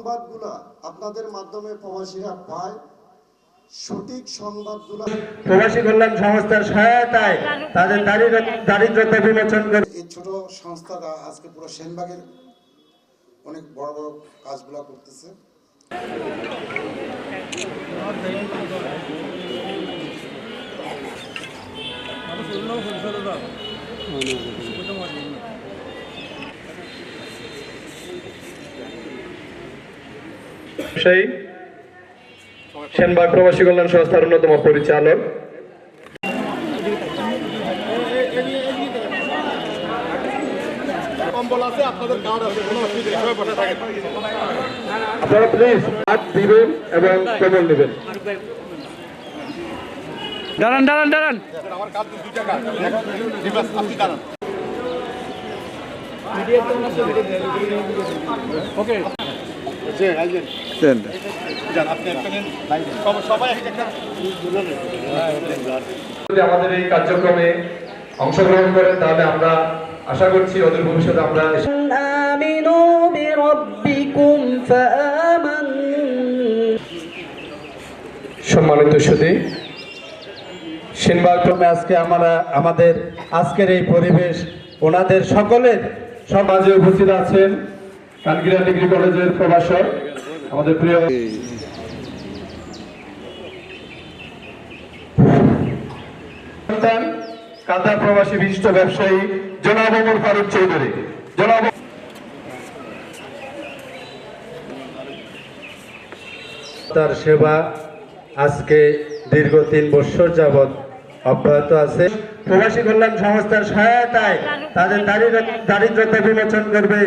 সংবাদগুলা আপনাদের মাধ্যমে প্রবাসীরা পায়, সঠিক সংবাদগুলো প্রবাসী কল্যাণ সংস্থার সহায়তায় তাদের দারিদ্রতা বিমোচন করে। এই ছোট সংস্থাটা আজকে পুরো সেনবাগের অনেক বড় বড় কাজগুলো করতেছে। সেনবাগ প্রবাসী কল্যাণ সংস্থার অন্যতম পরিচালক। আপনারা প্লিজ হাত দিবেন এবং কম্বল নেবেন। দাঁড়ান দাঁড়ান দাঁড়ান। ওকে যদি আমাদের এই কার্যক্রমে অংশগ্রহণ করেন তাহলে আমরা আশা করছি অদূর ভবিষ্যতে আমরা সম্মানিত সুধী, সেনবাগ আজকে আমাদের আজকের এই পরিবেশ ওনাদের সকলের সমাজে উপস্থিত আছেন কানকিরা ডিগ্রি কলেজের প্রভাষক আমাদের প্রিয় কাতার প্রবাসী বিশিষ্ট ব্যবসায়ী জনাব ওমর ফারুক চৌধুরী। জনাব তার সেবা আজকে দীর্ঘ 3 বছর যাবৎ অব্যাহত আছে। প্রবাসী কল্যাণ সংস্থার সহায়তায় তাদের দারিদ্রতা বিমোচন করবে।